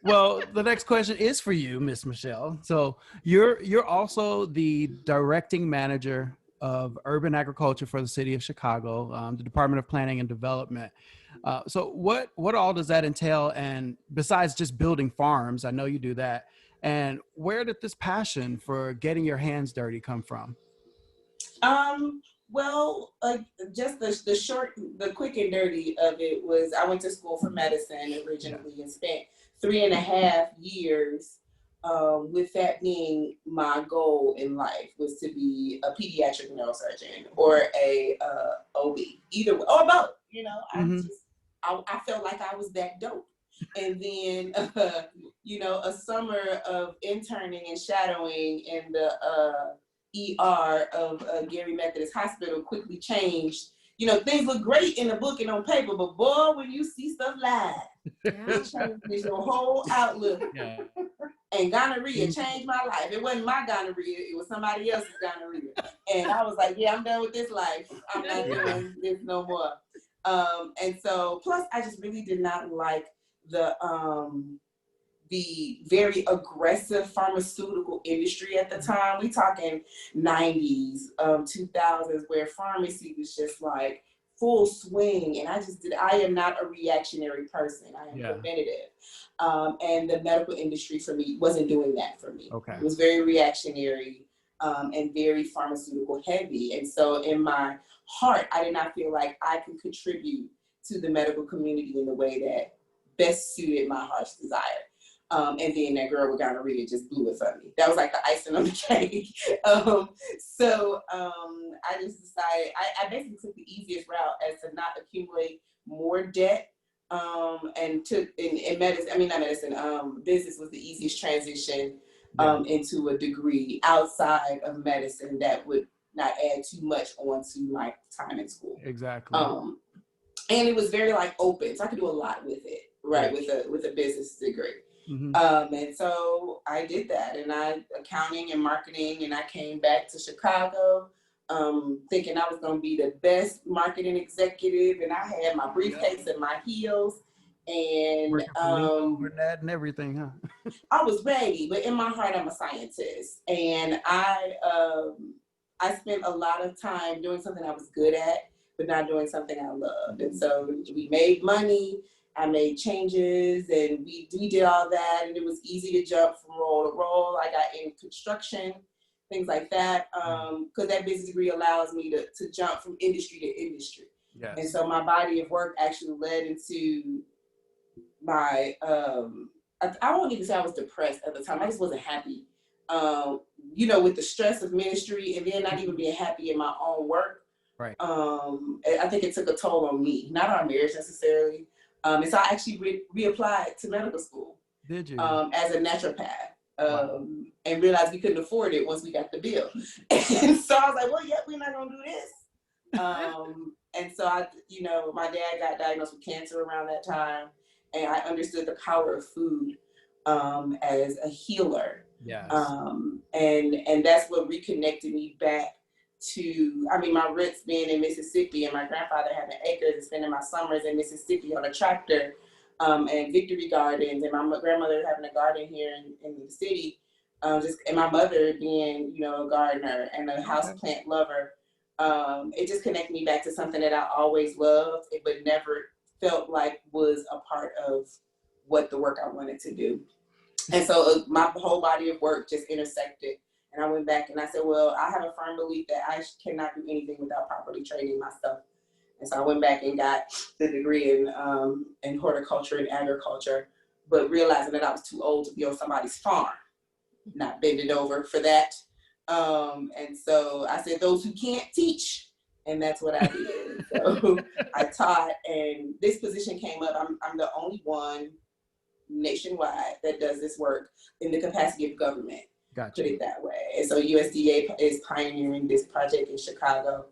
Well, the next question is for you, Miss Micheal. So you're also the directing manager of urban agriculture for the city of Chicago, the Department of Planning and Development. So what all does that entail? And besides just building farms, I know you do that. And where did this passion for getting your hands dirty come from? Um, well, just the quick and dirty of it was I went to school for medicine Yeah. originally and spent 3.5 years. With that being my goal in life was to be a pediatric neurosurgeon or a OB, either way, or both. Hmm. I felt like I was that dope. And then, a summer of interning and shadowing in the ER of Gary Methodist Hospital quickly changed. Things look great in the book and on paper, but boy, when you see stuff live, it changes your whole outlook. Yeah. And gonorrhea changed my life. It wasn't my gonorrhea, it was somebody else's gonorrhea. And I was like, yeah, I'm done with this life. I'm not doing this no more. And so, plus, I just really did not like the very aggressive pharmaceutical industry at the time. We talking 90s, 2000s, where pharmacy was just like full swing. And I am not a reactionary person. I am preventative. And the medical industry for me wasn't doing that for me. Okay. It was very reactionary and very pharmaceutical heavy. And so in my heart, I did not feel like I could contribute to the medical community in the way that best suited my heart's desire. And then that girl with gonorrhea just blew it for me. That was like the icing on the cake. I just decided, I basically took the easiest route as to not accumulate more debt. And took in medicine, not medicine, business was the easiest transition into a degree outside of medicine that would not add too much onto my time in school. Exactly. And it was very open, so I could do a lot with it, right? With a business degree. Mm-hmm. And so I did that, and accounting and marketing, and I came back to Chicago, thinking I was going to be the best marketing executive, and I had my briefcase and my heels, and and everything, huh? I was ready, but in my heart, I'm a scientist, and I spent a lot of time doing something I was good at, but not doing something I loved. And so we made money, I made changes, and we did all that, and it was easy to jump from role to role. I got in construction, things like that, because that business degree allows me to jump from industry to industry. Yes. And so my body of work actually led into my, I won't even say I was depressed at the time. I just wasn't happy, with the stress of ministry and then not even being happy in my own work. Right. I think it took a toll on me, not our marriage necessarily. And so I actually reapplied to medical school. Did you? As a naturopath, and realized we couldn't afford it once we got the bill. And so I was like, well, we're not gonna do this. And so my dad got diagnosed with cancer around that time, and I understood the power of food as a healer. Yes. And that's what reconnected me back to, my roots being in Mississippi, and my grandfather having acres and spending my summers in Mississippi on a tractor, and victory gardens, and my grandmother having a garden here in the city, and my mother being, a gardener and a houseplant lover. It just connected me back to something that I always loved, but never felt like was a part of what the work I wanted to do. And so my whole body of work just intersected. And I went back and I said, well, I have a firm belief that I cannot do anything without properly training myself. And so I went back and got the degree in horticulture and agriculture, but realizing that I was too old to be on somebody's farm, not bending over for that. And so I said, those who can't teach. And that's what I did. So I taught, and this position came up. I'm the only one nationwide that does this work in the capacity of government. Gotcha. Put it that way. And so USDA is pioneering this project in Chicago.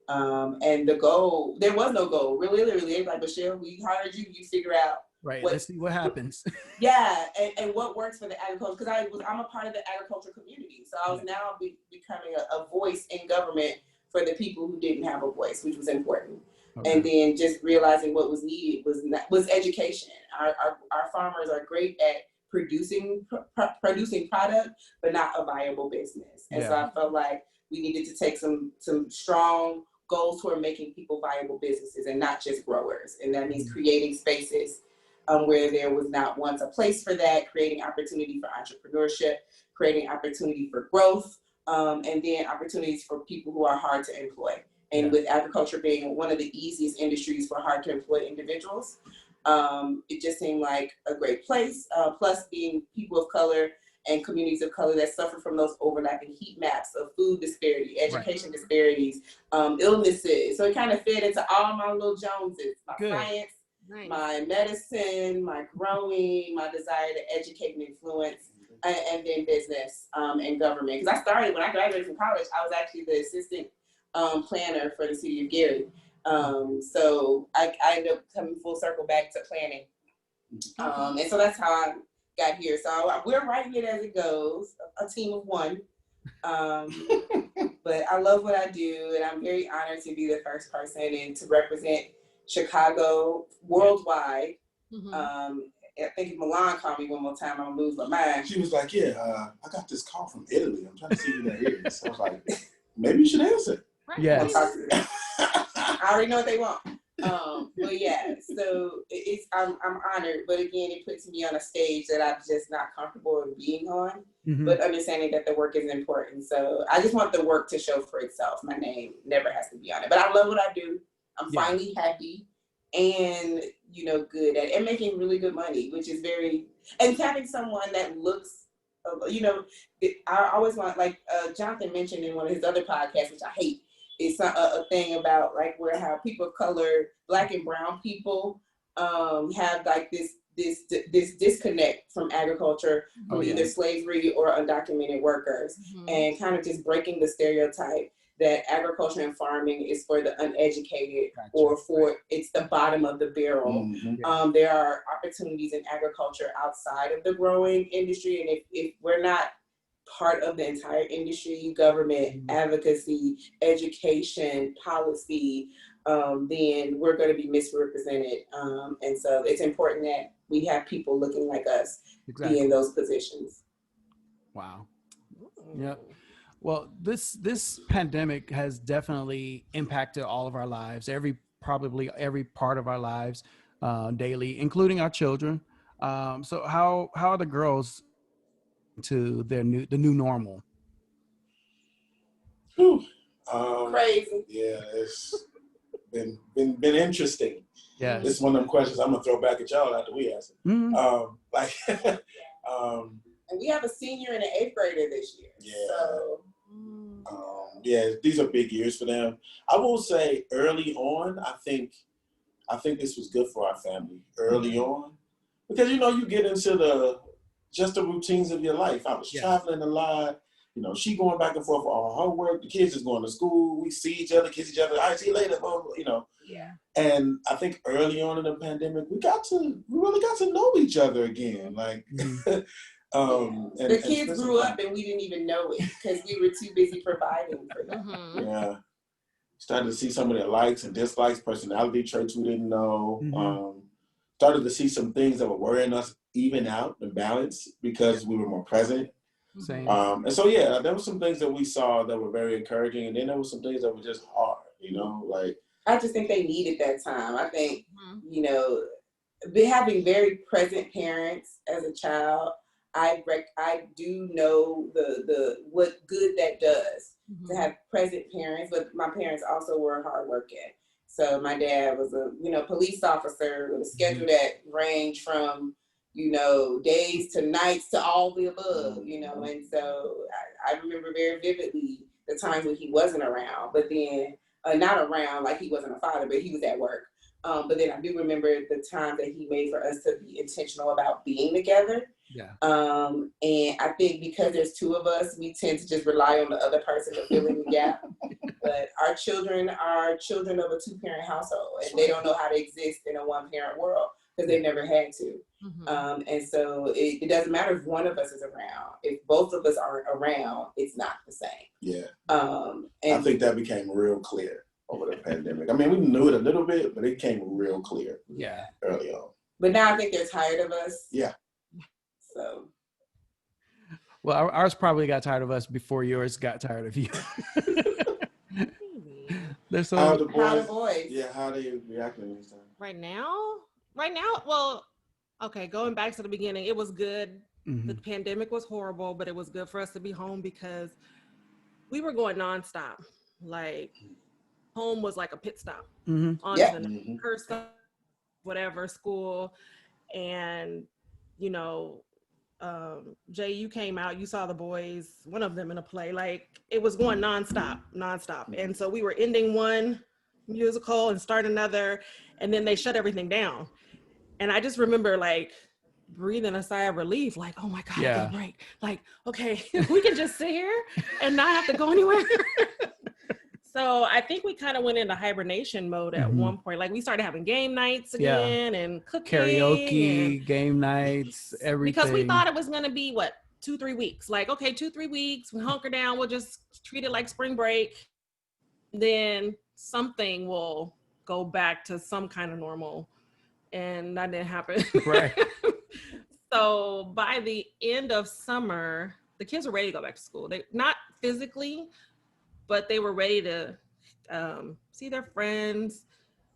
And the goal, there was no goal. Really, like, Micheal, we hired you, you figure out. Right, let's see what happens. And what works for the agriculture, because I'm a part of the agriculture community. So I was now becoming a voice in government for the people who didn't have a voice, which was important. Okay. And then just realizing what was needed was education. Our farmers are great at producing product, but not a viable business. And so I felt like we needed to take some strong goals toward making people viable businesses and not just growers. And that means creating spaces where there was not once a place for that, creating opportunity for entrepreneurship, creating opportunity for growth, and then opportunities for people who are hard to employ. And with agriculture being one of the easiest industries for hard to employ individuals, it just seemed like a great place. Plus being people of color and communities of color that suffer from those overlapping heat maps of food disparity, education disparities, illnesses. So it kind of fit into all my little Joneses, my science, my medicine, my growing, my desire to educate and influence, and then business and government. Because when I graduated from college, I was actually the assistant planner for the city of Gary. So I ended up coming full circle back to planning. And so that's how I got here. So we're writing it as it goes, a team of one. But I love what I do, and I'm very honored to be the first person and to represent Chicago worldwide. I think Milan called me one more time, I'm gonna lose my mind. She was like, I got this call from Italy. I'm trying to see who that is. I was like, maybe you should answer. Yes. I already know what they want. But yeah, so I'm honored, but again, it puts me on a stage that I'm just not comfortable in being on, but understanding that the work is important. So I just want the work to show for itself. My name never has to be on it, but I love what I do. I'm finally happy and, good at it, and making really good money, which is and having someone that looks, I always want, like Jonathan mentioned in one of his other podcasts, which I hate, it's a thing about like how people of color, Black and brown people, have like this disconnect from agriculture, from either slavery or undocumented workers, and kind of just breaking the stereotype that agriculture and farming is for the uneducated or it's the bottom of the barrel. There are opportunities in agriculture outside of the growing industry, and if we're not part of the entire industry, government, advocacy, education, policy, then we're going to be misrepresented. And so it's important that we have people looking like us be in those positions. Wow. Yep. Well, this pandemic has definitely impacted all of our lives, probably every part of our lives daily, including our children. So how are the girls to the new normal? Crazy. Yeah, it's been interesting. Yeah, this is one of them questions I'm gonna throw back at y'all after we answer. And we have a senior and an 8th grader this year. These are big years for them. I will say early on, I think this was good for our family early on, because you get into the routines of your life. I was traveling a lot. She going back and forth on her work. The kids is going to school. We see each other, kiss each other. All right, see you later. Yeah. And I think early on in the pandemic, we really got to know each other again. Like, the kids grew up and we didn't even know it because we were too busy providing for them. Yeah. Started to see some of their likes and dislikes, personality traits we didn't know. Started to see some things that were worrying us even out and balance because we were more present. Same. And so, there were some things that we saw that were very encouraging, and then there were some things that were just hard, like. I just think they needed that time. I think, having very present parents as a child, I do know the what good that does to have present parents, but my parents also were hard working. So my dad was a, police officer with a schedule that ranged from, days to nights to all the above, and so I remember very vividly the times when he wasn't around, but then not around, like he wasn't a father, but he was at work. But then I do remember the time that he made for us to be intentional about being together. Yeah. And I think because there's 2 of us, we tend to just rely on the other person to fill in the gap. But our children are children of a 2-parent household, and they don't know how to exist in a 1-parent world because they've never had to. And so it doesn't matter if one of us is around. If both of us aren't around, it's not the same. Yeah. And I think that became real clear over the pandemic. I mean, we knew it a little bit, but it came real clear. Yeah. Early on. But now I think they're tired of us. Yeah. So. Well, ours probably got tired of us before yours got tired of you. There's How so the How the boys? boys? Yeah, how they reacting this time? Right now, well, okay, going back to the beginning, it was good. The pandemic was horrible, but it was good for us to be home because we were going nonstop. Like, home was like a pit stop on Yeah. to the next person, whatever, school. And, you know, Jay, you came out, you saw the boys, one of them in a play, like it was going nonstop. And so we were ending one musical and start another, and then they shut everything down. And I just remember like breathing a sigh of relief, like, oh my God, I get a break. Like, okay, we can just sit here and not have to go anywhere. So I think we kind of went into hibernation mode at one point. Like we started having game nights again and cooking. Karaoke, game nights, everything. Because we thought it was going to be, 2-3 weeks. Like, okay, 2-3 weeks, we hunker down, we'll just treat it like spring break. Then something will go back to some kind of normal. And that didn't happen. Right. So by the end of summer, the kids were ready to go back to school. They not physically, but they were ready to see their friends,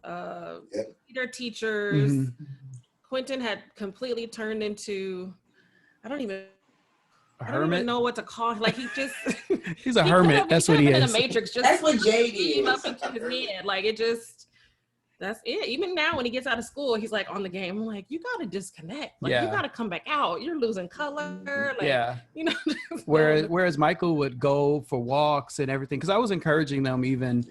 see their teachers. Quentin had completely turned into, I don't even know what to call him. Like he just he's a hermit. That's what he is. In the Matrix, just that's what Jade is. Up into his head. Like it just, that's it. Even now when he gets out of school, he's like on the game. I'm like, you gotta disconnect. Like you gotta come back out. You're losing color. Like, you know. Whereas Michael would go for walks and everything, because I was encouraging them even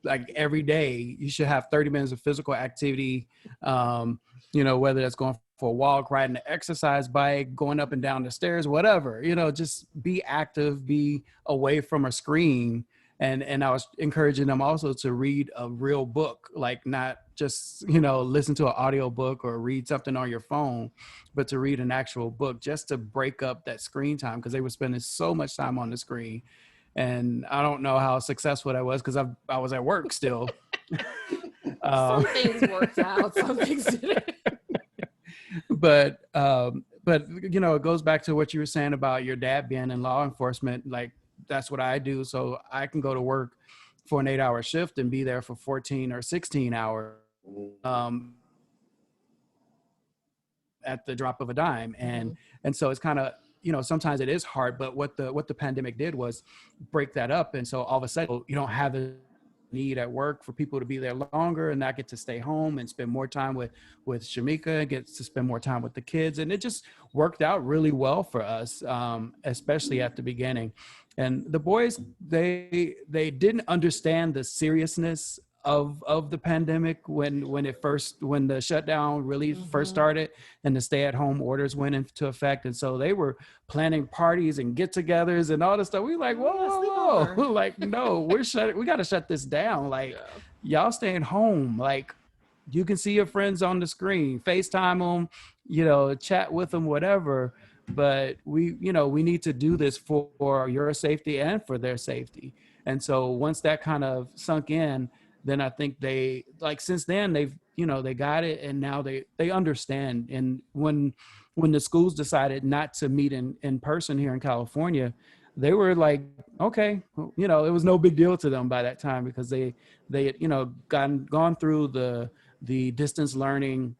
like every day you should have 30 minutes of physical activity. You know, whether that's going for a walk, riding an exercise bike, going up and down the stairs, whatever, you know, just be active, be away from a screen. And I was encouraging them also to read a real book, like not just, you know, listen to an audio book or read something on your phone, but to read an actual book just to break up that screen time, because they were spending so much time on the screen. And I don't know how successful that was because I was at work still. Some things worked out, some things didn't. But you know, it goes back to what you were saying about your dad being in law enforcement. Like that's what I do. So I can go to work for an 8-hour shift and be there for 14 or 16 hours at the drop of a dime. And so it's kind of, you know, sometimes it is hard, but what the pandemic did was break that up. And so all of a sudden you don't have a need at work for people to be there longer, and I get to stay home and spend more time with Shamika, gets to spend more time with the kids. And it just worked out really well for us, especially at the beginning. And the boys, they didn't understand the seriousness of the pandemic when the shutdown really first started and the stay-at-home orders went into effect. And so they were planning parties and get-togethers and all this stuff. We were like, whoa. Like, no, we got to shut this down. Like, y'all staying home. Like, you can see your friends on the screen, FaceTime them, you know, chat with them, whatever. But we need to do this for your safety and for their safety. And so once that kind of sunk in, then I think since then they got it, and now they understand. And when the schools decided not to meet in person here in California, they were like, okay, you know, it was no big deal to them by that time, because they you know, gone through the distance learning,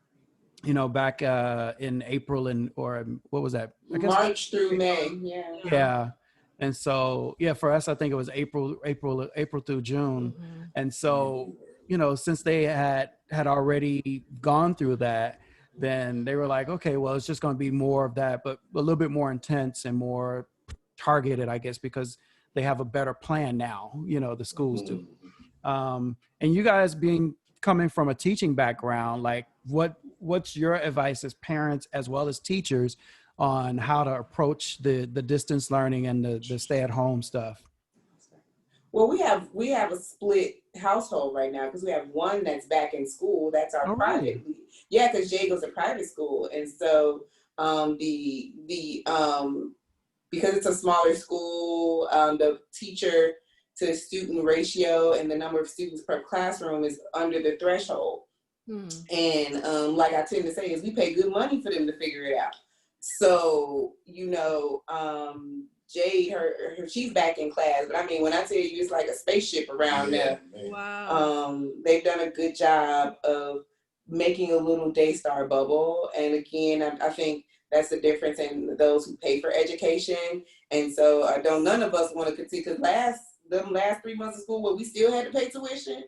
you know, back in April or what was that? I guess March through May. Yeah. And so, for us, I think it was April through June. And so, you know, since they had already gone through that, then they were like, okay, well, it's just going to be more of that, but a little bit more intense and more targeted, I guess, because they have a better plan now, you know, the schools do. And you guys coming from a teaching background, like what's your advice as parents as well as teachers on how to approach the distance learning and the stay-at-home stuff? Well, we have a split household right now because we have one that's back in school. That's our private. Really? Yeah, because Jay goes to private school, and so because it's a smaller school, the teacher to student ratio and the number of students per classroom is under the threshold. And like I tend to say, is we pay good money for them to figure it out. So, Jade, she's back in class, but I mean, when I tell you it's like a spaceship around there. Wow. They've done a good job of making a little Daystar bubble. And again, I think that's the difference in those who pay for education. And so none of us want to continue, because last 3 months of school where we still had to pay tuition,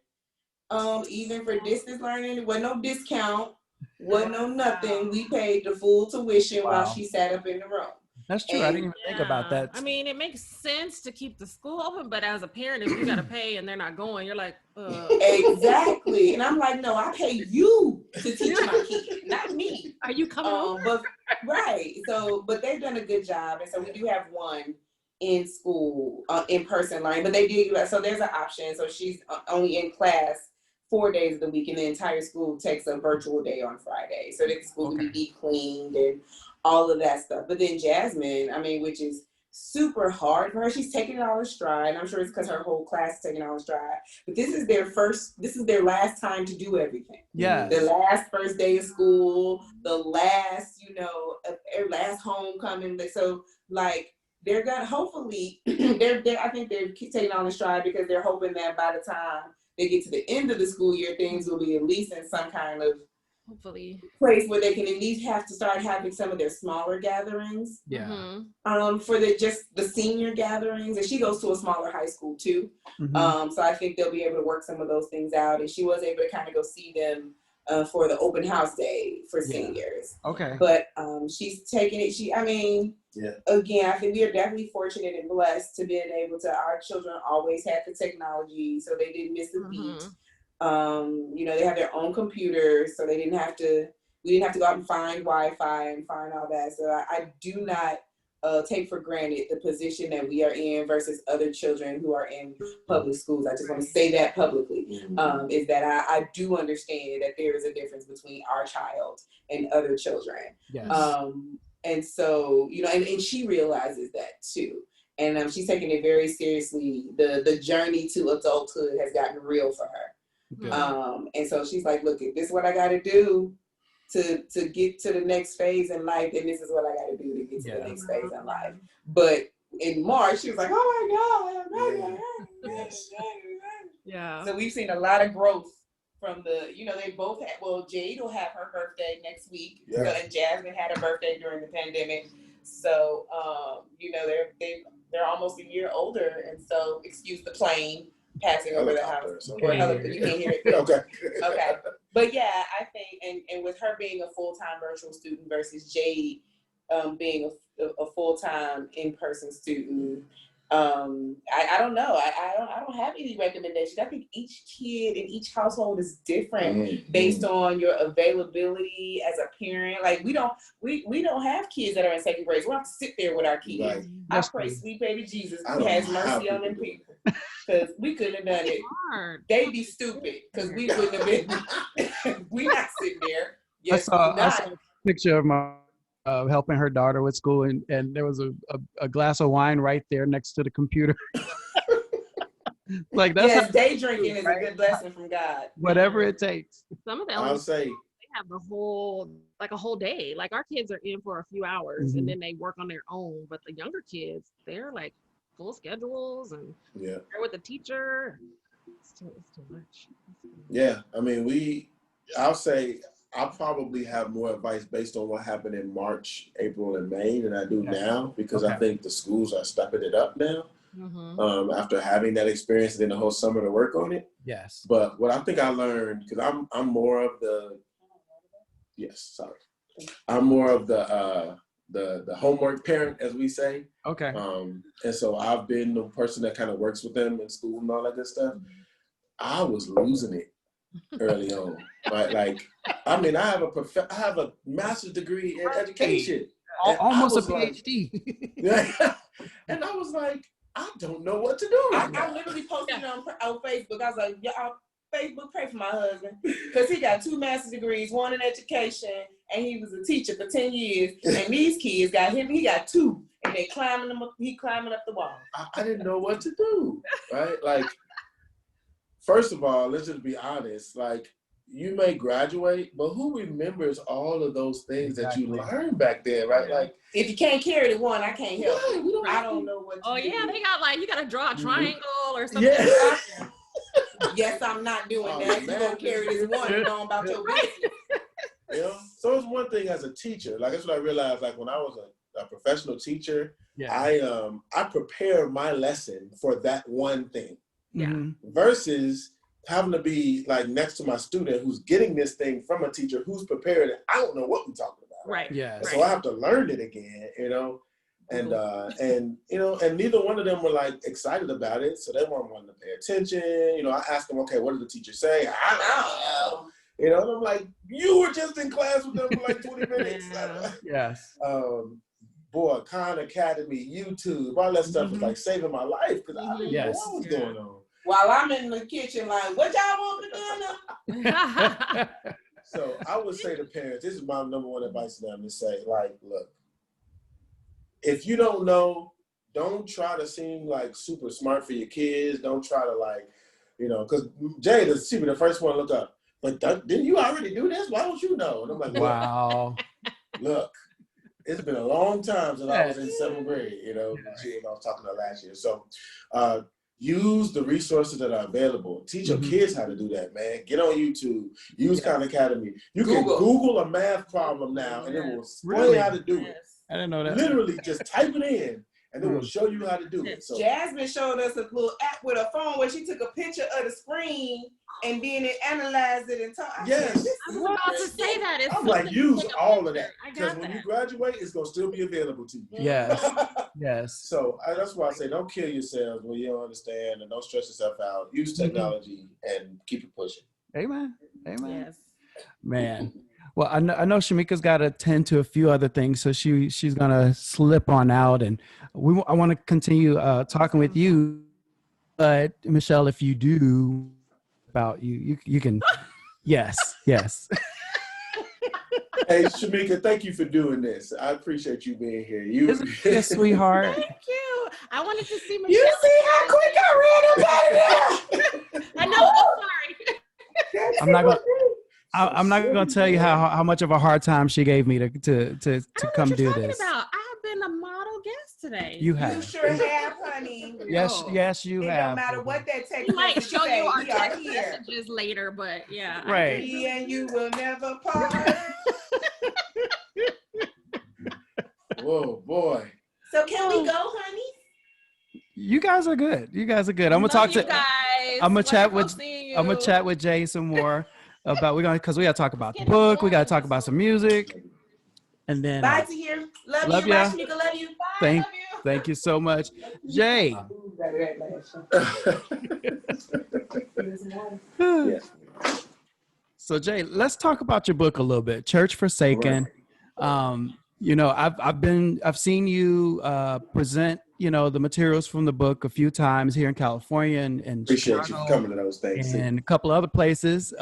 even for distance learning, there wasn't no discount, wasn't no nothing. We paid the full tuition while she sat up in the room. That's true. I didn't even think about that. I mean, it makes sense to keep the school open, but as a parent, if you got to pay and they're not going, you're like, Exactly. And I'm like, no, I pay you to teach my kid, not me. Are you coming over? But right. So, but they've done a good job. And so we do have one in school, in-person learning, but they do, so there's an option. So she's only in class 4 days of the week, and the entire school takes a virtual day on Friday. So that the school can be deep cleaned and all of that stuff. But then Jasmine, I mean, which is super hard for her, she's taking it all in stride. And I'm sure it's because her whole class is taking it all in stride. But this is their last time to do everything. Yeah. The first day of school, the last, last homecoming. So like, they're gonna hopefully I think they're taking it all in stride, because they're hoping that by the time they get to the end of the school year, things will be at least in some kind of hopefully place where they can at least have to start having some of their smaller gatherings. Yeah. For just the senior gatherings, and she goes to a smaller high school too. So I think they'll be able to work some of those things out, and she was able to kind of go see them for the open house day for seniors. Okay. But she's taking it. Again, I think we are definitely fortunate and blessed to being able to. Our children always had the technology, so they didn't miss a beat. They have their own computers, so we didn't have to go out and find Wi-Fi and find all that. So I do not take for granted the position that we are in versus other children who are in public schools. I just want to say that publicly, is that I do understand that there is a difference between our child and other children. Yes. And so, and she realizes that too. And she's taking it very seriously. The journey to adulthood has gotten real for her. And so she's like, look, this is what I got to do to get to the next phase in life. And this is what I got to do to get to the next phase in life. But in March, she was like, oh my God. Yeah. So we've seen a lot of growth from they both had, Jade will have her birthday next week. Yeah. And Jasmine had a birthday during the pandemic. So, they're almost a year older. And so, excuse the plane passing over the house. You can't hear it. Okay. But yeah, I think, and with her being a full-time virtual student versus Jade being a full-time in-person student, I don't know. I don't have any recommendations. I think each kid in each household is different based on your availability as a parent. Like we don't have kids that are in second grade. So we have to sit there with our kids. Right. I pray, sweet baby Jesus, who has mercy on them people, because we couldn't have done it. They'd be stupid because we wouldn't have been. We not sitting there. Yes, I saw a picture of my. Helping her daughter with school, and there was a glass of wine right there next to the computer. Like that's day drinking is a good blessing from God. Whatever it takes. Some of them they have a whole day. Like our kids are in for a few hours and then they work on their own. But the younger kids, they're like full schedules and they're with the teacher. It's too much. Yeah, I mean I'll say I'll probably have more advice based on what happened in March, April, and May than I do now, because I think the schools are stepping it up now after having that experience and then the whole summer to work on it. Yes. But what I think I learned, because I'm more of the homework parent, as we say. Okay. And so I've been the person that kind of works with them in school and all that good stuff. I was losing it early on, right? Like, I mean, I have a master's degree in education, almost a PhD. And I was like, I don't know what to do. I literally posted it on Facebook. I was like, y'all, Facebook, pray for my husband, because he got 2 master's degrees, 1 in education, and he was a teacher for 10 years. And these kids he got 2, and he climbing up the wall. I didn't know what to do, right? Like, first of all, let's just be honest. Like, you may graduate, but who remembers all of those things that you learned back then, right? Yeah. Like, If you can't carry the one, I can't help yeah, it. we don't I have don't to- know what. Oh to yeah, do. they got like you gotta draw a triangle or something. Yeah. Yes, I'm not doing Oh, that. You man. gonna carry this one and go about your business. You know? So it's one thing as a teacher. Like, that's what I realized. Like, when I was a professional teacher, I prepare my lesson for that one thing. Yeah. Mm-hmm. Versus having to be like next to my student who's getting this thing from a teacher who's prepared. And I don't know what we're talking about. Right. Yeah. And so I have to learn it again, you know. And you know, and neither one of them were like excited about it, so they weren't wanting to pay attention. You know, I asked them, okay, what did the teacher say? I don't know. You know, and I'm like, you were just in class with them for like 20 minutes. Yes. Boy, Khan Academy, YouTube, all that stuff was like saving my life because I didn't know Yes. what was going on. While I'm in the kitchen, like, what y'all want for dinner? So I would say to parents, this is my number one advice to them, to say, like, look, if you don't know, don't try to seem like super smart for your kids. Don't try to like, you know, because Jay, the first one to look up. But didn't you already do this? Why don't you know? And I'm like, Wow. look, it's been a long time since I was in 7th grade, you know, I was talking to her last year. So use the resources that are available. Teach your kids how to do that, man. Get on YouTube. Use Khan Academy. You can Google a math problem now, and it will explain how to do it. I didn't know that. Literally, just type it in, and it will show you how to do it. So Jasmine showed us a little app with a phone where she took a picture of the screen and then it analyzed it and taught. yes. I was about to say that. It's I'm like, use all of that. I Because got when that. you graduate, it's going to still be available to you. Yes. Yes. So that's why I say don't kill yourselves when you don't understand, and don't stress yourself out. Use technology and keep it pushing. Amen. Amen. Yes. Man. Well, I know Shamika's got to tend to a few other things, so she's gonna slip on out, and I want to continue talking with you. But Micheal, if you do about you can, yes. Hey, Shamika, thank you for doing this. I appreciate you being here. Yes, sweetheart. Thank you. I wanted to see Micheal. You see how quick I ran up out of there? I know. I'm sorry. I'm not gonna tell you how much of a hard time she gave me to come do this. About. I have been a model guest today. You have. You sure have, honey. Yes, you It have. don't matter what that text We might message show say, you our we are text here. messages later, but yeah. Right. Me and you will never part. Whoa, boy. So can we go, honey? You guys are good. I'm gonna talk to. guys. I'm gonna chat with. Seeing you. I'm gonna chat with Jay some more about because we gotta talk about the book. We gotta talk about some music, and then Bye, Tahir. Love love you. ya. Bye, Shamika. Love you. Bye. thank you so much, Jay. So Jay, let's talk about your book a little bit, Church Forsaken. You know, I've seen you present, you know, the materials from the book a few times here in California and Appreciate Chicago you for coming to those things. and a couple other places.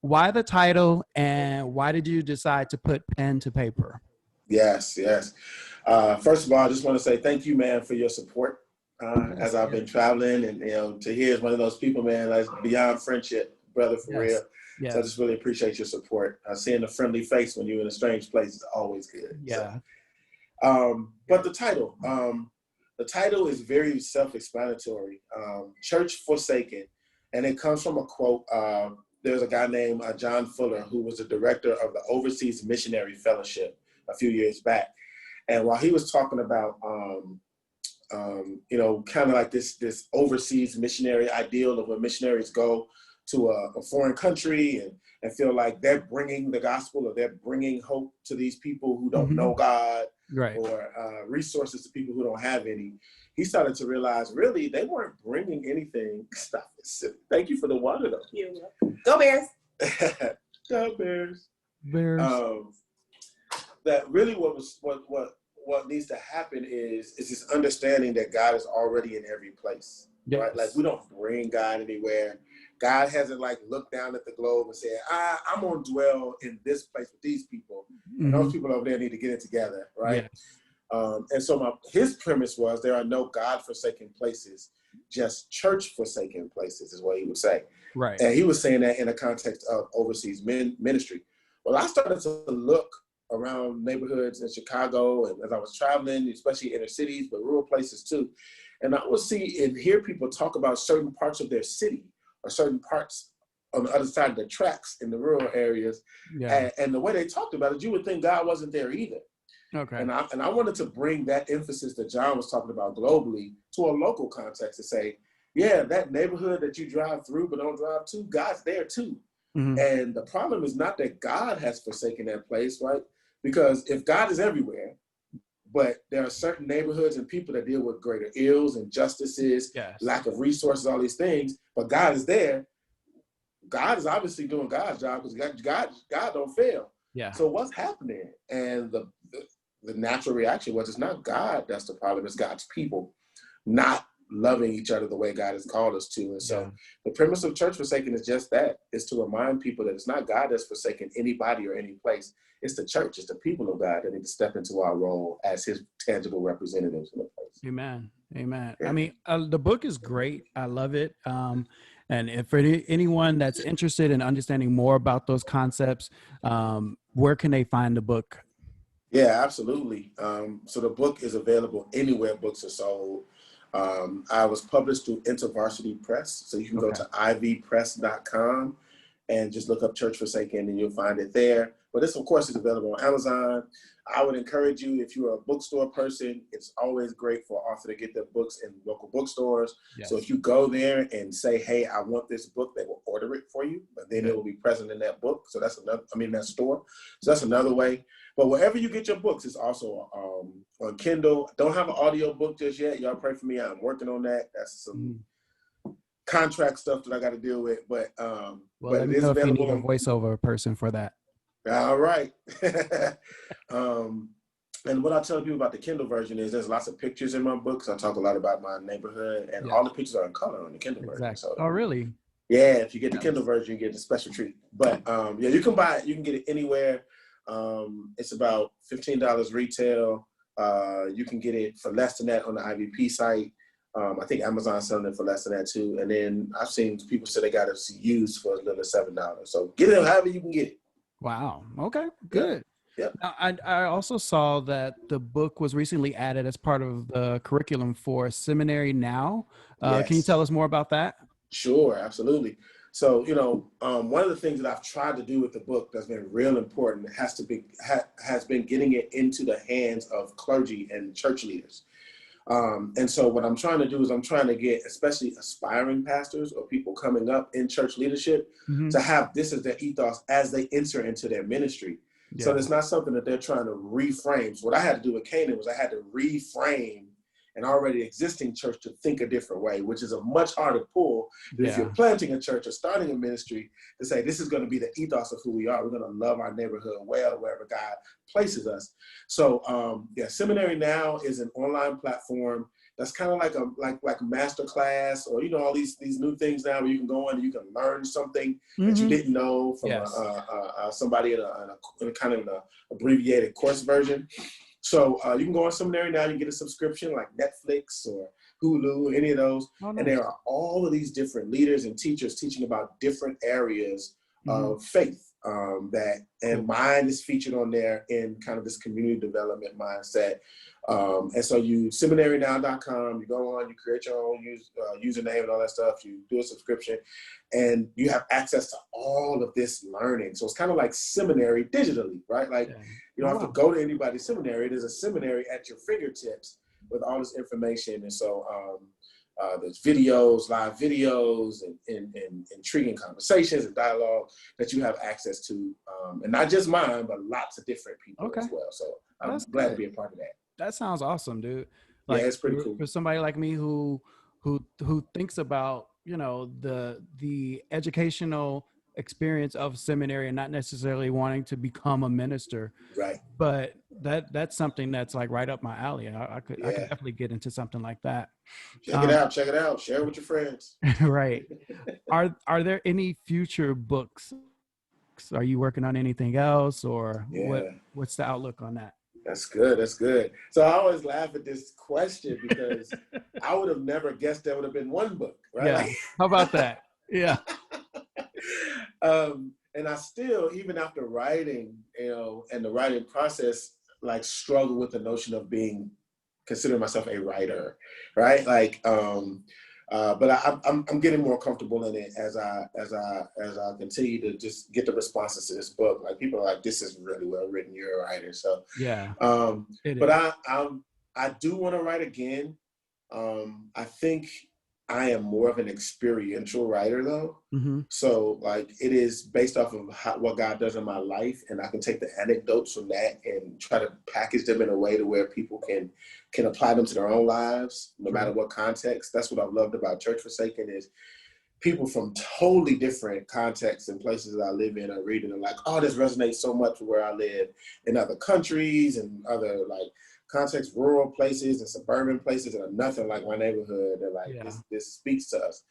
Why the title, and why did you decide to put pen to paper? Yes. First of all, I just want to say thank you, man, for your support as I've been traveling. And, you know, Tahir is one of those people, man, that's beyond friendship, brother, for real. Yes. So I just really appreciate your support. Seeing a friendly face when you're in a strange place is always good. Yeah. So, but the title is very self-explanatory. Church Forsaken. And it comes from a quote. There's a guy named John Fuller, who was the director of the Overseas Missionary Fellowship a few years back. And while he was talking about, you know, kind of like this overseas missionary ideal of when missionaries go to a foreign country and feel like they're bringing the gospel, or they're bringing hope to these people who don't know God, Right. or resources to people who don't have any. He started to realize, really, they weren't bringing anything. Stop it. Thank you for the water, though. Go Bears. Go Bears. Bears. That really what needs to happen is this understanding that God is already in every place. Yes. Right? Like, we don't bring God anywhere. God hasn't like looked down at the globe and said, I'm gonna dwell in this place with these people. And those people over there need to get it together, right? Yes. And so his premise was there are no God-forsaken places. just church forsaken places, is what he would say. Right. And he was saying that in the context of overseas ministry. Well, I started to look around neighborhoods in Chicago, and as I was traveling, especially inner cities, but rural places too, and I would see and hear people talk about certain parts of their city or certain parts on the other side of the tracks in the rural areas. Yeah. And the way they talked about it, you would think God wasn't there either. Okay. And I wanted to bring that emphasis that John was talking about globally to a local context to say, yeah, that neighborhood that you drive through but don't drive to, God's there too. Mm-hmm. And the problem is not that God has forsaken that place, right? Because if God is everywhere, but there are certain neighborhoods and people that deal with greater ills, injustices, Yes. lack of resources, all these things, but God is there. God is obviously doing God's job because God don't fail. Yeah. So what's happening? And the natural reaction was, it's not God that's the problem, it's God's people not loving each other the way God has called us to. And so the premise of church forsaken is just that, is to remind people that it's not God that's forsaken anybody or any place. It's the church, it's the people of God that need to step into our role as his tangible representatives in the place. Amen. Amen. Yeah. I mean, the book is great. I love it. And if for anyone that's interested in understanding more about those concepts, where can they find the book? Yeah, absolutely. So the book is available anywhere books are sold. I was published through InterVarsity Press, so you can go to ivpress.com and just look up Church Forsaken and you'll find it there. But this, of course, is available on Amazon. I would encourage you, if you're a bookstore person, it's always great for an author to get their books in local bookstores. Yes. So if you go there and say, hey, I want this book, they will order it for you, but then it will be present in that book. So that's another, that store. So that's another way. But wherever you get your books, it's also on Kindle. Don't have an audio book just yet. Y'all pray for me. I'm working on that. That's some contract stuff that I got to deal with. But let me know if you need a voiceover person for that. All right. And what I tell people about the Kindle version is there's lots of pictures in my books. I talk a lot about my neighborhood, and all the pictures are in color on the Kindle version. So, oh, really? Yeah, if you get the Kindle version, you get the special treat. But yeah, you can buy it. You can get it anywhere. It's about $15 retail. You can get it for less than that on the IVP site. I think Amazon's selling it for less than that too. And then I've seen people say they got it used for as little as $7. So get it however you can get it. Wow. Okay, good. Yep. Now, I also saw that the book was recently added as part of the curriculum for Seminary Now. Yes. Can you tell us more about that? Sure, absolutely. So, one of the things that I've tried to do with the book that's been real important has been getting it into the hands of clergy and church leaders. And so what I'm trying to do is I'm trying to get especially aspiring pastors or people coming up in church leadership to have this as their ethos as they enter into their ministry. Yeah. So it's not something that they're trying to reframe. So what I had to do with Canaan was I had to reframe an already existing church to think a different way, which is a much harder pull than if you're planting a church or starting a ministry to say, this is going to be the ethos of who we are. We're going to love our neighborhood well, wherever God places us. So Seminary Now is an online platform that's kind of like a master class, or, all these new things now where you can go on and you can learn something that you didn't know from somebody in a kind of an abbreviated course version. So you can go on Seminary Now, you can get a subscription like Netflix or Hulu, any of those. Oh, nice. And there are all of these different leaders and teachers teaching about different areas of faith and mine is featured on there in kind of this community development mindset. And so you seminarynow.com, you go on, you create your own username and all that stuff, you do a subscription, and you have access to all of this learning. So it's kind of like seminary digitally, right? Like you don't have to go to anybody's seminary. There's a seminary at your fingertips with all this information. And so there's videos, live videos, and intriguing conversations and dialogue that you have access to. And not just mine, but lots of different people as well. So I'm glad to be a part of that. That sounds awesome, dude. Like, it's pretty cool. For somebody like me who thinks about, the educational experience of seminary and not necessarily wanting to become a minister. Right. But that's something that's like right up my alley. I could definitely get into something like that. Check it out. Share it with your friends. Right. Are there any future books? Are you working on anything else, or what's the outlook on that? That's good. That's good. So I always laugh at this question because I would have never guessed there would have been one book, right? Yeah. How about that? Yeah. And I still, even after writing, and the writing process, like struggle with the notion of considering myself a writer, right? Like, but I'm getting more comfortable in it as I continue to just get the responses to this book. Like people are like, "This is really well written. You're a writer." So Yeah. But I do want to write again. I think I am more of an experiential writer though. Mm-hmm. So like it is based off of what God does in my life, and I can take the anecdotes from that and try to package them in a way to where people can apply them to their own lives, no matter what context. That's what I've loved about Church Forsaken is people from totally different contexts and places that I live in are reading and like, oh, this resonates so much with where I live in other countries and other like contexts, rural places and suburban places that are nothing like my neighborhood. They're like, this speaks to us.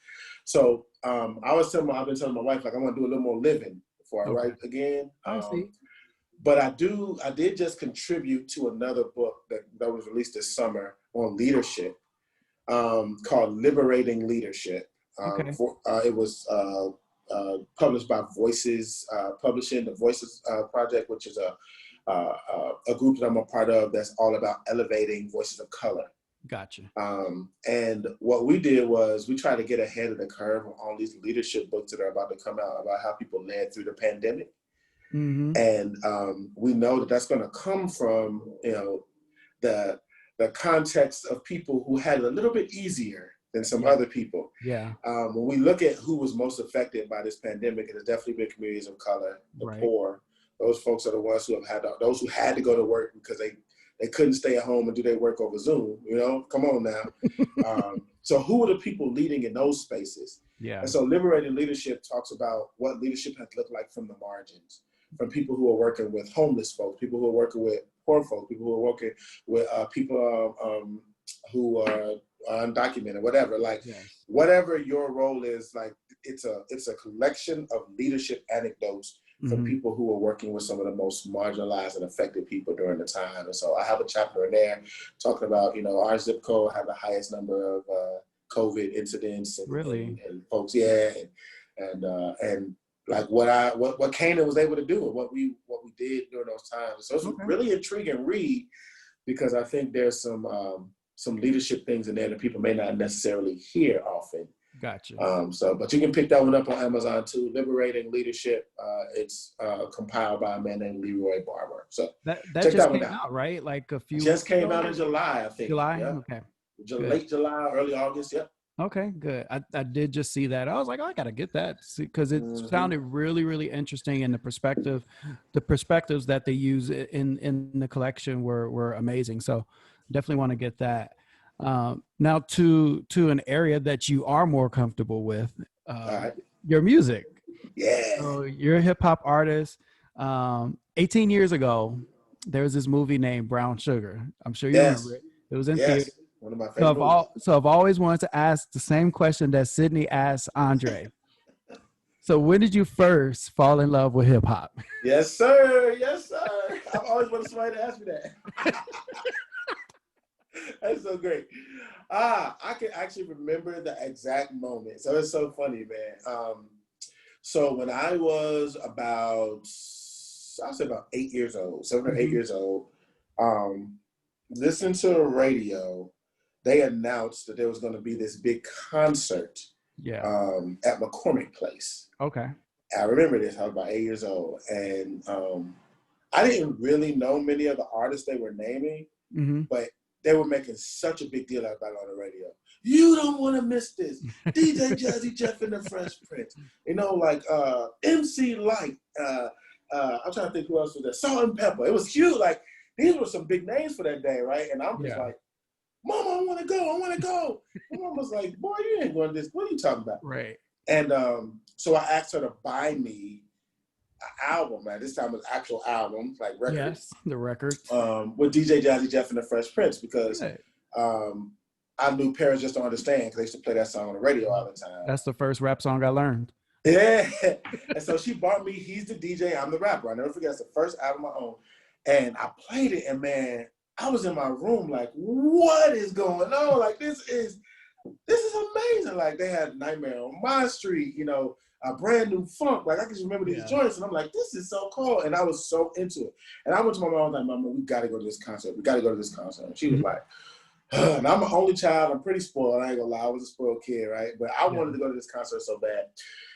So I've been telling my wife, like, I want to do a little more living before I write again. I see. But I did just contribute to another book that was released this summer on leadership called Liberating Leadership. It was published by Voices Publishing, the Voices Project, which is a group that I'm a part of that's all about elevating voices of color. Gotcha. And what we did was we tried to get ahead of the curve on all these leadership books that are about to come out about how people led through the pandemic. Mm-hmm. And we know that that's going to come from the context of people who had it a little bit easier than some other people. Yeah. When we look at who was most affected by this pandemic, it has definitely been communities of color, the poor. Those folks are the ones who those who had to go to work because they couldn't stay at home and do their work over Zoom. Come on now. So who are the people leading in those spaces? Yeah. And so Liberating Leadership talks about what leadership has looked like from the margins, from people who are working with homeless folks, people who are working with poor folks, people who are working with people who are undocumented, whatever. Like whatever your role is, like it's a collection of leadership anecdotes from people who are working with some of the most marginalized and affected people during the time. And so I have a chapter in there talking about, our zip code have the highest number of COVID incidents and folks, and like what Canaan was able to do and what we did during those times. So it's a really intriguing read because I think there's some leadership things in there that people may not necessarily hear often. Gotcha. But you can pick that one up on Amazon too. Liberating Leadership. It's compiled by a man named Leroy Barber. So that check just that one came out, right? Like a few. Just came out in July, I think. July. Yeah. Okay. Late July, early August. Yep. Okay, good. I did just see that. I was like, oh, I gotta get that because it sounded really, really interesting, and the perspectives that they use in the collection were amazing. So definitely want to get that. Now to an area that you are more comfortable with, your music. Yeah. So you're a hip hop artist. 18 years ago, there was this movie named Brown Sugar. I'm sure you remember it. It was in theater. One of my favorite So I've always wanted to ask the same question that Sydney asked Andre. So when did you first fall in love with hip hop? Yes, sir. Yes, sir. I've always wanted somebody to ask me that. That's so great. I can actually remember the exact moment. So it's so funny, man. So when I was about 8 years old, 7 or 8 years old, listening to the radio, they announced that there was going to be this big concert at McCormick Place. Okay. I remember this. I was about 8 years old. And I didn't really know many of the artists they were naming, but they were making such a big deal about it on the radio. You don't want to miss this. DJ Jazzy Jeff and the Fresh Prince. Like MC Light. I'm trying to think who else was there. Salt and Pepper. It was huge. Like, these were some big names for that day, right? And I'm just like, Mama, I want to go. My mom was like, boy, you ain't going to this. What are you talking about? Right. And so I asked her to buy me an album, man. This time it was actual album, like record. Yes, the record. With DJ Jazzy Jeff and the Fresh Prince, because I knew parents just don't understand because they used to play that song on the radio all the time. That's the first rap song I learned. Yeah. And so she bought me He's the DJ, I'm the Rapper. I never forget, it's the first album I owned. And I played it, and man, I was in my room like, what is going on? Like, this is amazing. Like, they had Nightmare on My Street, you know, a brand new funk. Like, I can just remember these joints, and I'm like, this is so cool. And I was so into it. And I went to my mom, like, Mama, we got to go to this concert. We got to go to this concert. And she was like, and I'm an only child. I'm pretty spoiled. I ain't gonna lie. I was a spoiled kid, right? But I wanted to go to this concert so bad.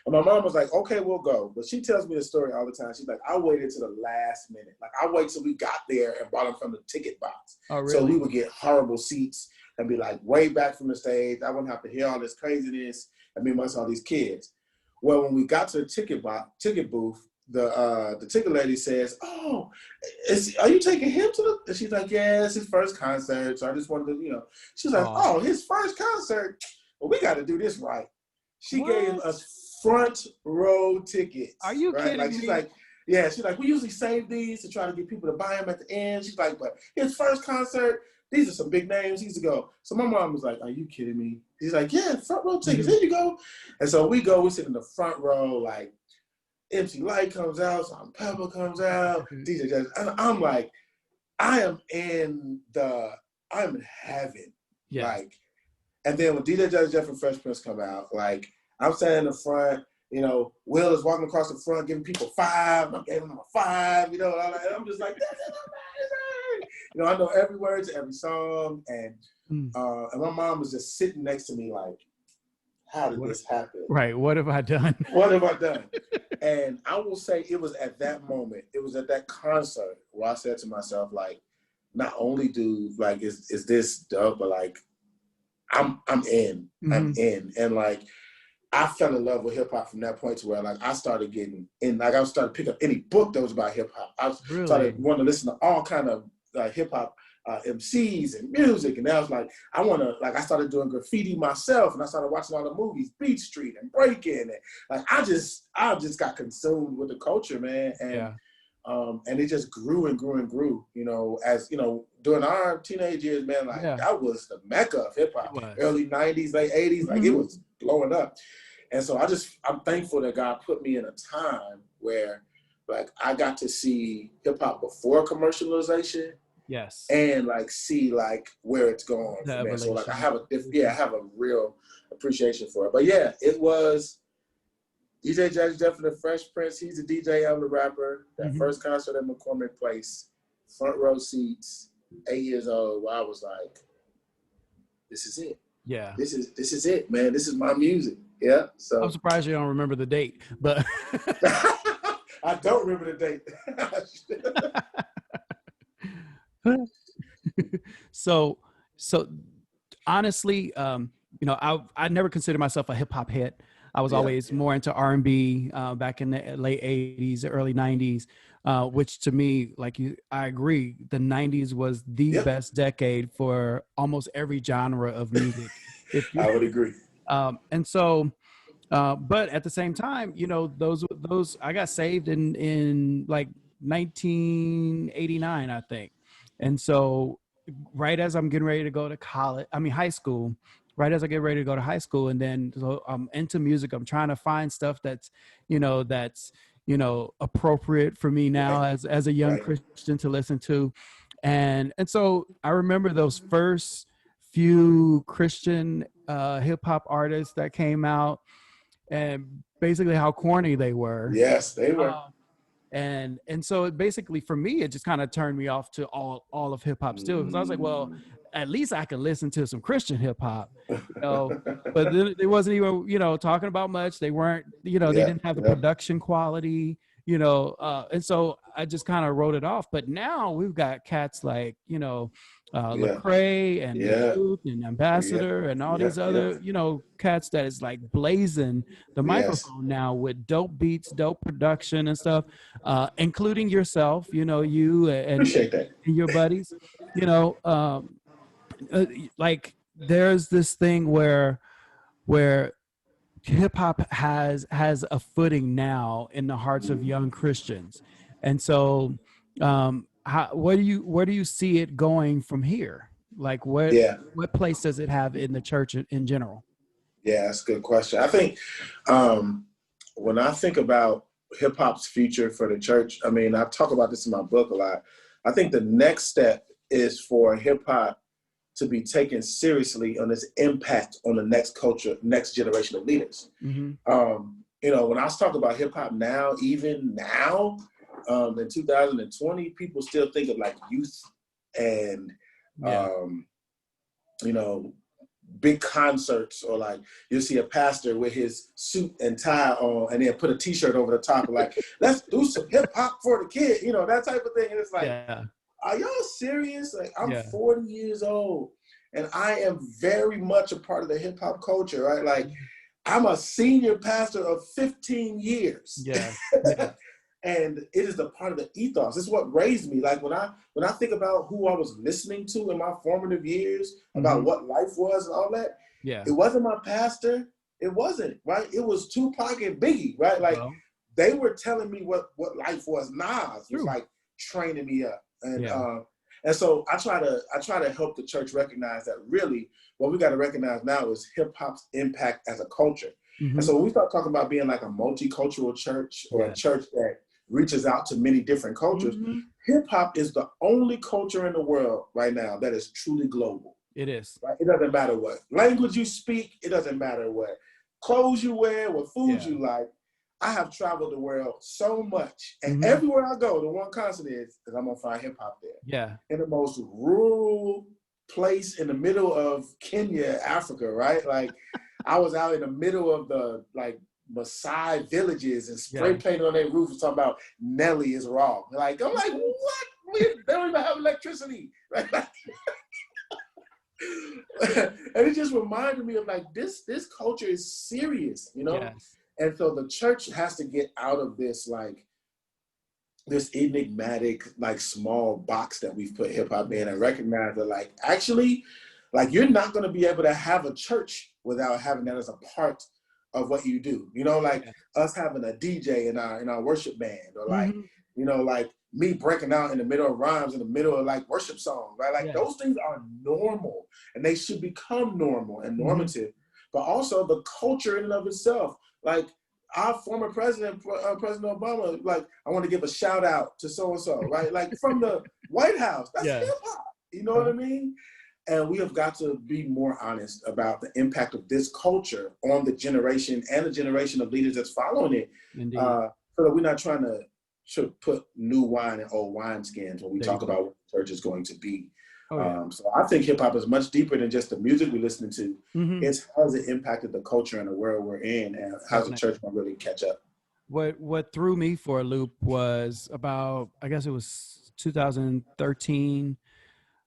And my mom was like, okay, we'll go. But she tells me the story all the time. She's like, I waited to the last minute. Like, I waited till we got there and bought them from the ticket box. Oh, really? So we would get horrible seats and be like way back from the stage. I wouldn't have to hear all this craziness and be amongst all these kids. Well, when we got to the ticket booth, the ticket lady says, "Oh, are you taking him to the?" And she's like, "Yeah, it's his first concert." So I just wanted to, you know. She's like, "Oh, his first concert. Well, we got to do this right." She gave us front row tickets. Are you kidding like, me? She's like, "Yeah." She's like, "We usually save these to try to get people to buy them at the end." She's like, "But his first concert, these are some big names. He used to go." So my mom was like, "Are you kidding me?" He's like, "Yeah, front row tickets. Here you go." And so we sit in the front row, like. MC Light comes out, Salt Pepper comes out, DJ Jazz, and I'm like, I'm in heaven. Yeah. Like, and then when DJ Jazz Jeff and Fresh Prince come out, like, I'm standing in the front, you know, Will is walking across the front giving people 5, I'm giving them a 5, you know, and I'm just like, this is amazing. You know, I know every word to every song, and my mom was just sitting next to me like, how did this happen? Right. What have I done? What have I done? And I will say it was at that moment, it was at that concert where I said to myself, like, not only is this dope, but like, I'm in. I'm in. And like, I fell in love with hip hop from that point to where like I started getting in, like I started picking up any book that was about hip hop. I started wanting to listen to all kind of hip hop MCs and music, and I was like, I started doing graffiti myself, and I started watching all the movies, Beat Street and Breaking, and like I just got consumed with the culture, man, and it just grew and grew and grew, you know, as you know, during our teenage years, man, like that was the mecca of hip hop, early '90s, late '80s, like it was blowing up, and so I'm thankful that God put me in a time where like I got to see hip hop before commercialization. Yes. And like see like where it's going from there. So like I have a real appreciation for it. But yeah, it was DJ Jazzy Jeff and the Fresh Prince. He's a DJ, I'm the rapper. That first concert at McCormick Place, front row seats, 8 years old, where I was like, this is it. Yeah. This is it, man. This is my music. Yeah. So I'm surprised you don't remember the date, but I don't remember the date. So honestly, you know, I never considered myself a hip hop head. I was always more into R&B back in the late 80s, early 90s, which to me, I agree, the 90s was the best decade for almost every genre of music. I would agree. And so, but at the same time, you know, those I got saved in like 1989, I think. And so right as I'm getting ready to go to high school, right as I get ready to go to high school, and then so I'm into music, I'm trying to find stuff that's appropriate for me now as a young Christian to listen to. And so I remember those first few Christian hip hop artists that came out and basically how corny they were. Yes, they were. And so it basically, for me, it just kind of turned me off to all of hip hop still. Because I was like, well, at least I can listen to some Christian hip hop, you know. But then it wasn't even, you know, talking about much. They weren't, you know, they didn't have the production quality, you know. And so I just kind of wrote it off. But now we've got cats like, you know, Lecrae and Youth and Ambassador and all these other, you know, cats that is like blazing the microphone now with dope beats, dope production and stuff, including yourself, you know, you and your buddies, you know, like there's this thing where hip hop has a footing now in the hearts of young Christians. And so, where do you see it going from here? Like what place does it have in the church in general? Yeah, that's a good question. I think when I think about hip hop's future for the church, I mean, I talk about this in my book a lot. I think the next step is for hip hop to be taken seriously on its impact on the next culture, next generation of leaders. Mm-hmm. When I was talking about hip hop now, even now, in 2020, people still think of like youth and, big concerts, or like you'll see a pastor with his suit and tie on and then put a t-shirt over the top of like, let's do some hip hop for the kid, that type of thing. And it's like, are y'all serious? Like, I'm 40 years old and I am very much a part of the hip hop culture, right? Like, I'm a senior pastor of 15 years. Yeah. And it is a part of the ethos. It's what raised me. Like when I think about who I was listening to in my formative years, about what life was and all that, it wasn't my pastor. It wasn't, right? It was Tupac and Biggie, right? Like they were telling me what life was. Nas was like training me up. And so I try to help the church recognize that really what we got to recognize now is hip hop's impact as a culture. And so when we start talking about being like a multicultural church or a church that reaches out to many different cultures, hip hop is the only culture in the world right now that is truly global. It is. Right? It doesn't matter what language you speak. It doesn't matter what clothes you wear, what food you like. I have traveled the world so much, and everywhere I go, the one constant is I'm gonna find hip hop there. Yeah. In the most rural place in the middle of Kenya, Africa, right? Like I was out in the middle of the like Maasai villages and spray painted on their roofs talking about Nelly is wrong. Like I'm like, what? They don't even have electricity, right? And it just reminded me of like this culture is serious, Yes. And so the church has to get out of this like this enigmatic like small box that we've put hip hop in and recognize that like actually like you're not going to be able to have a church without having that as a part of what you do. Like us having a DJ in our worship band, or like like me breaking out in the middle of rhymes in the middle of like worship songs, right? Like those things are normal and they should become normal and normative, but also the culture in and of itself. Like our former president, President Obama, like I want to give a shout out to so-and-so, right? Like from the White House, that's hip hop, you know what I mean? And we have got to be more honest about the impact of this culture on the generation and the generation of leaders that's following it. So that we're not trying to put new wine in old wineskins when we talk about what the church is going to be. So I think hip hop is much deeper than just the music we're listening to. It's how has it impacted the culture and the world we're in, and how's the church going to really catch up? What threw me for a loop was about, I guess it was 2013.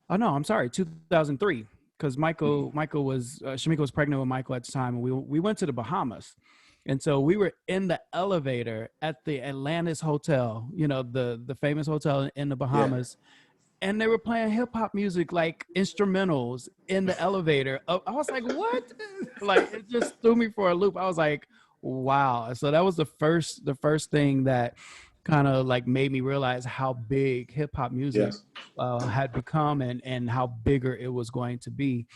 Oh no, I'm sorry, 2003. Because Shamika was pregnant with Michael at the time, and we went to the Bahamas. And so we were in the elevator at the Atlantis Hotel, the famous hotel in the Bahamas. And they were playing hip hop music, like instrumentals in the elevator. I was like, what? Like, it just threw me for a loop. I was like, wow. So that was the first thing that kind of like made me realize how big hip hop music had become and how bigger it was going to be.